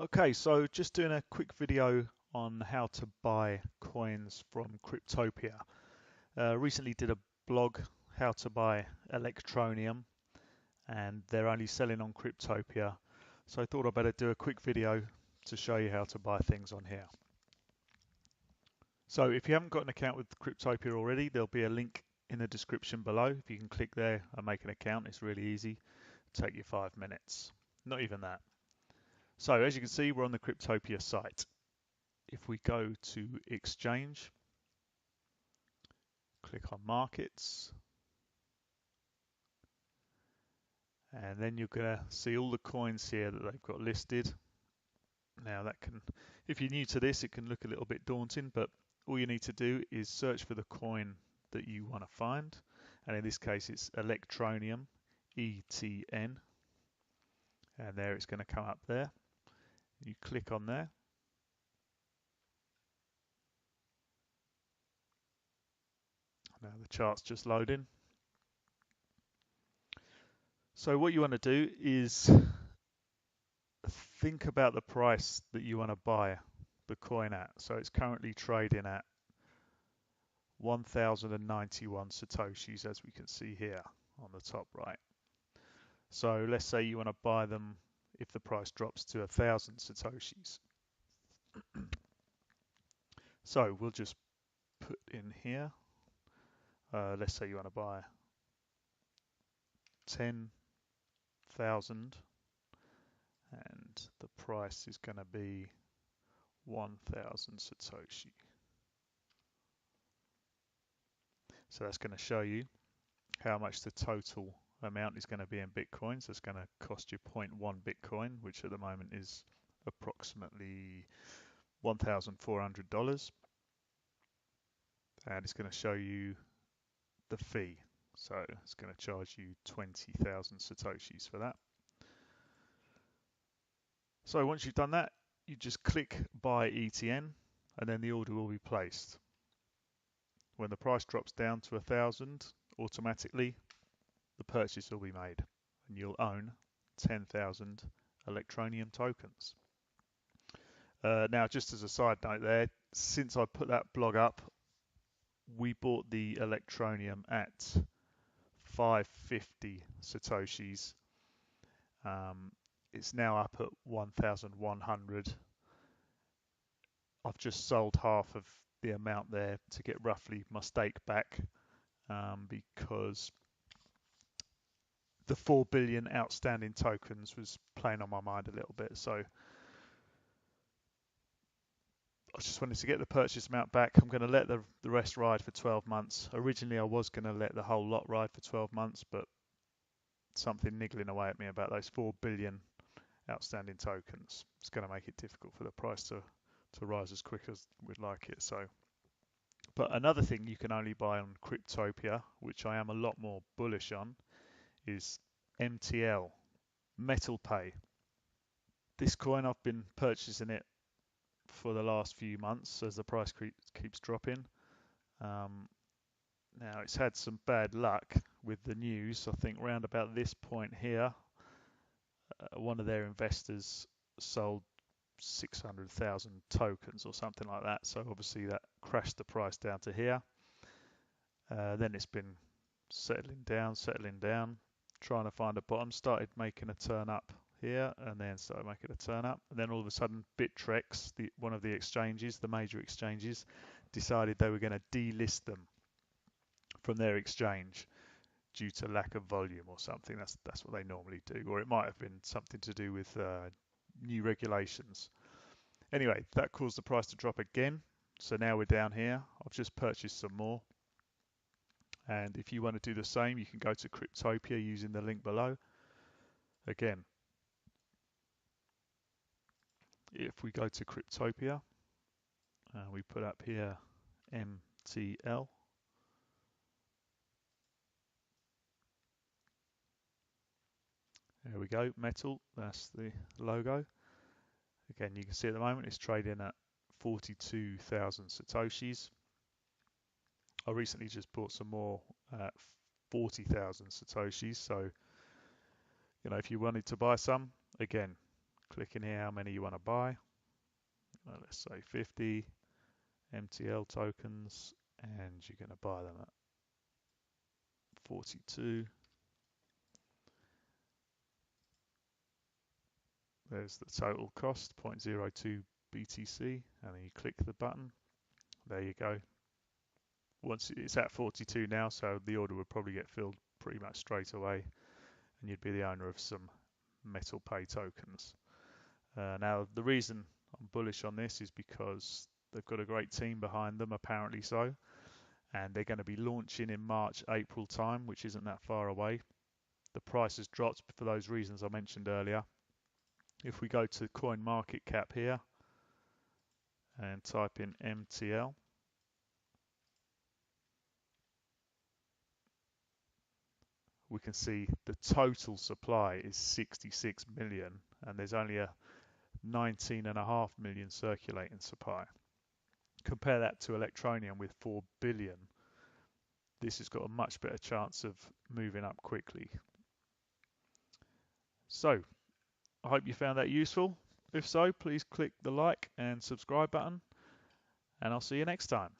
Okay, so just doing a quick video on how to buy coins from Cryptopia. Recently did a blog, how to buy Electroneum, and they're only selling on Cryptopia. So I thought I'd better do a quick video to show you how to buy things on here. So if you haven't got an account with Cryptopia already, there'll be a link in the description below. If you can click there and make an account, it's really easy. It'll take you 5 minutes, not even that. So as you can see, we're on the Cryptopia site. If we go to exchange, click on markets, and then you're going to see all the coins here that they've got listed. Now that can, if you're new to this, it can look a little bit daunting, but all you need to do is search for the coin that you want to find. And in this case, it's Electroneum, ETN. And there it's going to come up there. You click on there. Now the chart's just loading. So what you want to do is think about the price that you want to buy the coin at. So it's currently trading at 1091 Satoshis, as we can see here on the top right. So let's say you want to buy them if the price drops to 1,000 Satoshis. So we'll just put in here, let's say you want to buy 10,000 and the price is going to be 1,000 Satoshi. So that's going to show you how much the total amount is going to be in Bitcoins. That's going to cost you 0.1 Bitcoin, which at the moment is approximately $1,400. And it's going to show you the fee. So it's going to charge you 20,000 Satoshis for that. So once you've done that, you just click buy ETN and then the order will be placed. When the price drops down to 1,000, automatically the purchase will be made and you'll own 10,000 Electroneum tokens. Now, just as a side note there, since I put that blog up, we bought the Electroneum at 550 Satoshis. It's now up at 1,100. I've just sold half of the amount there to get roughly my stake back because the 4 billion outstanding tokens was playing on my mind a little bit. So I just wanted to get the purchase amount back. I'm going to let the rest ride for 12 months. Originally, I was going to let the whole lot ride for 12 months, but something niggling away at me about those 4 billion outstanding tokens. It's going to make it difficult for the price to rise as quick as we'd like it. So, but another thing you can only buy on Cryptopia, which I am a lot more bullish on, is MTL, Metalpay. This coin, I've been purchasing it for the last few months as the price keeps dropping. Now it's had some bad luck with the news. I think round about this point here, one of their investors sold 600,000 tokens or something like that. So obviously that crashed the price down to here. Then it's been settling down, trying to find a bottom. Started making a turn up here and then started making a turn up. And then all of a sudden Bittrex, one of the exchanges, the major exchanges, decided they were going to delist them from their exchange due to lack of volume or something. That's what they normally do. Or it might have been something to do with new regulations. Anyway, that caused the price to drop again. So now we're down here. I've just purchased some more. And if you want to do the same, you can go to Cryptopia using the link below. Again, if we go to Cryptopia, we put up here MTL. There we go, metal, that's the logo. Again, you can see at the moment it's trading at 42,000 Satoshis. I recently just bought some more at 40,000 Satoshis. So, you know, if you wanted to buy some, again, Click in here how many you want to buy. Let's say 50 MTL tokens, and you're going to buy them at 42. There's the total cost, 0.02 BTC, and then you click the button. There you go. Once it's at 42 now, so the order would probably get filled pretty much straight away, and you'd be the owner of some Metalpay tokens. Now, the reason I'm bullish on this is because they've got a great team behind them, apparently so, and they're going to be launching in March, April time, which isn't that far away. The price has dropped for those reasons I mentioned earlier. If we go to CoinMarketCap here and type in MTL, we can see the total supply is 66 million, and there's only a 19.5 million circulating supply. Compare that to Electroneum with 4 billion. This has got a much better chance of moving up quickly. So, I hope you found that useful. If so, please click the like and subscribe button, and I'll see you next time.